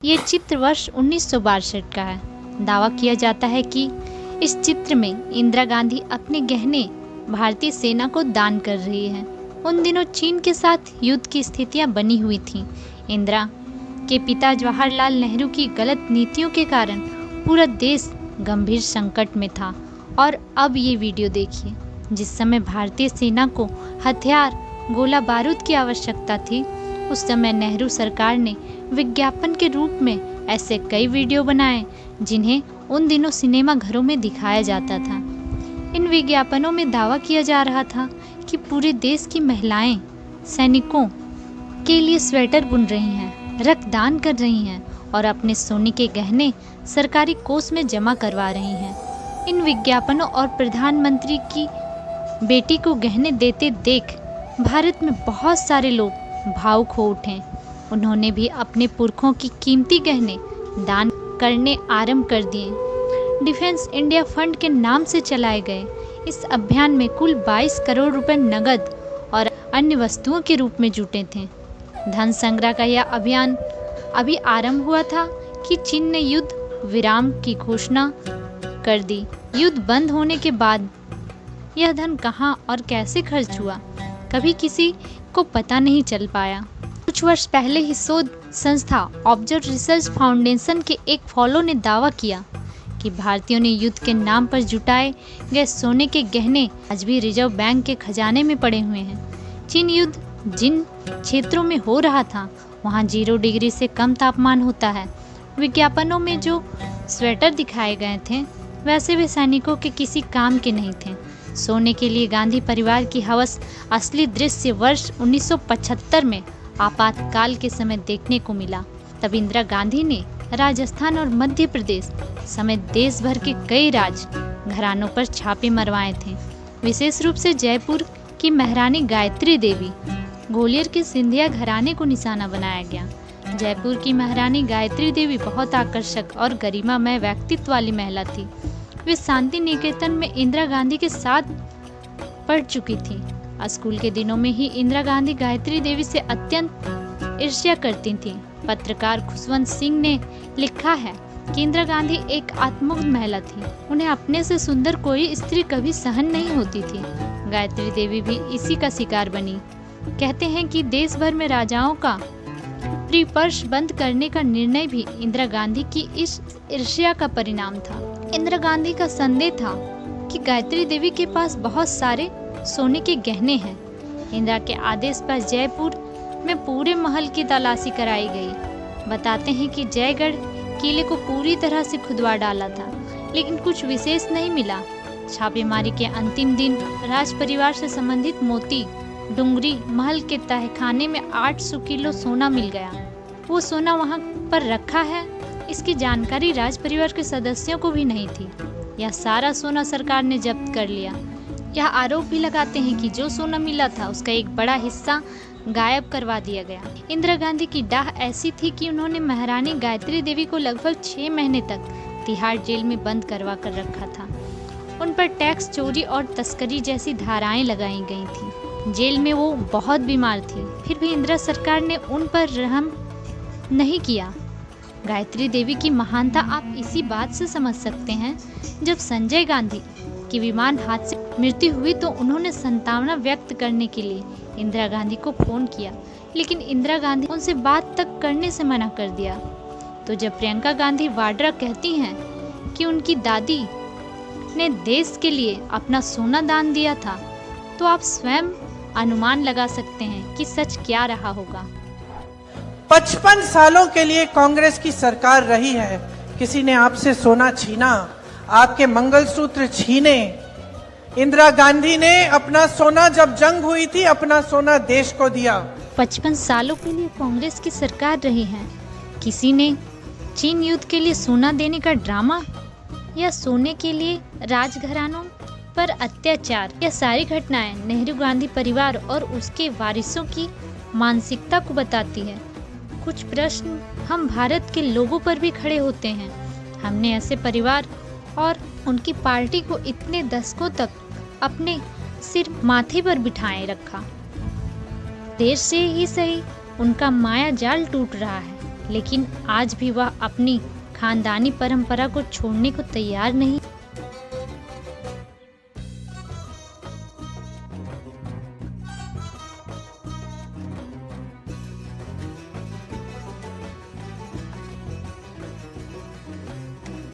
ये चित्र वर्ष 1962 का है। दावा किया जाता है कि इस चित्र में इंदिरा गांधी अपने गहने भारतीय सेना को दान कर रही हैं। उन दिनों चीन के साथ युद्ध की स्थितियां बनी हुई थीं। इंदिरा के पिता जवाहरलाल नेहरू की गलत नीतियों के कारण पूरा देश गंभीर संकट में था। और अब ये वीडियो देखिए। जिस समय भारतीय सेना को हथियार, गोला बारूद की आवश्यकता थी, उस समय नेहरू सरकार ने विज्ञापन के रूप में ऐसे कई वीडियो बनाए जिन्हें उन दिनों सिनेमा घरों में दिखाया जाता था। इन विज्ञापनों में दावा किया जा रहा था कि पूरे देश की महिलाएं सैनिकों के लिए स्वेटर बुन रही हैं, रक्तदान कर रही हैं और अपने सोने के गहने सरकारी कोष में जमा करवा रही हैं। इन विज्ञापनों और प्रधानमंत्री की बेटी को गहने देते देख भारत में बहुत सारे लोग भावुक हो उठे। उन्होंने भी अपने पुरखों की कीमती गहने दान करने आरंभ कर दिए। डिफेंस इंडिया फंड के नाम से चलाए गए इस अभियान में कुल 22 करोड़ रुपए नगद और अन्य वस्तुओं के रूप में जुटे थे। धन संग्रह का यह अभियान अभी आरंभ हुआ था कि चीन ने युद्ध विराम की घोषणा कर दी। युद्ध बंद होने के बाद यह धन कहां और कैसे खर्च हुआ, कभी किसी को पता नहीं चल पाया। कुछ वर्ष पहले ही शोध संस्था ऑब्जर्व रिसर्च फाउंडेशन के एक फॉलो ने दावा किया कि भारतीयों ने युद्ध के नाम पर जुटाए गए सोने के गहने आज भी रिजर्व बैंक के खजाने में पड़े हुए हैं। चीन युद्ध जिन क्षेत्रों में हो रहा था वहां 0 डिग्री से कम तापमान होता है। विज्ञापनों में जो स्वेटर दिखाए गए थे वैसे वे सैनिकों के किसी काम के नहीं थे। सोने के लिए गांधी परिवार की हवस असली दृश्य वर्ष 1975 में आपातकाल के समय देखने को मिला। तब इंदिरा गांधी ने राजस्थान और मध्य प्रदेश समेत देश भर के कई राज घरानों पर छापे मरवाए थे। विशेष रूप से जयपुर की महारानी गायत्री देवी, ग्वालियर के सिंधिया घराने को निशाना बनाया गया। जयपुर की महारानी गायत्री देवी बहुत आकर्षक और गरिमामय व्यक्तित्व वाली महिला थी। वे शांति निकेतन में इंदिरा गांधी के साथ पढ़ चुकी थी। स्कूल के दिनों में ही इंदिरा गांधी गायत्री देवी से अत्यंत ईर्ष्या करती थीं। पत्रकार खुशवंत सिंह ने लिखा है कि इंदिरा गांधी एक आत्ममुग्ध महिला थी। उन्हें अपने से सुंदर कोई स्त्री कभी सहन नहीं होती थी। गायत्री देवी भी इसी का शिकार बनी। कहते हैं कि देश भर में राजाओं का प्रिपर्श बंद करने का निर्णय भी इंदिरा गांधी की इस ईर्ष्या का परिणाम था। इंदिरा गांधी का संदेह था कि गायत्री देवी के पास बहुत सारे सोने के गहने हैं। इंदिरा के आदेश पर जयपुर में पूरे महल की तलाशी कराई गई। बताते हैं कि जयगढ़ किले को पूरी तरह से खुदवा डाला था, लेकिन कुछ विशेष नहीं मिला। छापेमारी के अंतिम दिन राज परिवार से संबंधित मोती डुंगरी महल के तहखाने में 800 किलो सोना मिल गया। वो सोना वहाँ पर रखा है, इसकी जानकारी राज परिवार के सदस्यों को भी नहीं थी। यह सारा सोना सरकार ने जब्त कर लिया। यह आरोप भी लगाते हैं कि जो सोना मिला था उसका एक बड़ा हिस्सा गायब करवा दिया गया। इंदिरा गांधी की डाह ऐसी थी कि उन्होंने महारानी गायत्री देवी को लगभग 6 महीने तक तिहाड़ जेल में बंद करवा कर रखा था। उन पर टैक्स चोरी और तस्करी जैसी धाराएं लगाई गई थी। जेल में वो बहुत बीमार थी, फिर भी इंदिरा सरकार ने उन पर रहम नहीं किया। गायत्री देवी की महानता आप इसी बात से समझ सकते हैं। जब संजय गांधी की विमान हादसे में मृत्यु हुई तो उन्होंने सांत्वना व्यक्त करने के लिए इंदिरा गांधी को फोन किया, लेकिन इंदिरा गांधी उनसे बात तक करने से मना कर दिया। तो जब प्रियंका गांधी वाड्रा कहती हैं कि उनकी दादी ने देश के लिए अपना सोना दान दिया था, तो आप स्वयं अनुमान लगा सकते हैं कि सच क्या रहा होगा। 55 सालों के लिए कांग्रेस की सरकार रही है। किसी ने आपसे सोना छीना, आपके मंगलसूत्र छीने। इंदिरा गांधी ने अपना सोना, जब जंग हुई थी, अपना सोना देश को दिया। 55 सालों के लिए कांग्रेस की सरकार रही है। किसी ने चीन युद्ध के लिए सोना देने का ड्रामा या सोने के लिए राजघरानों पर अत्याचार, यह सारी घटनाएं नेहरू गांधी परिवार और उसके वारिसों की मानसिकता को बताती है। कुछ प्रश्न हम भारत के लोगों पर भी खड़े होते हैं। हमने ऐसे परिवार और उनकी पार्टी को इतने दशकों तक अपने सिर माथे पर बिठाए रखा। देर से ही सही उनका माया जाल टूट रहा है, लेकिन आज भी वह अपनी खानदानी परंपरा को छोड़ने को तैयार नहीं।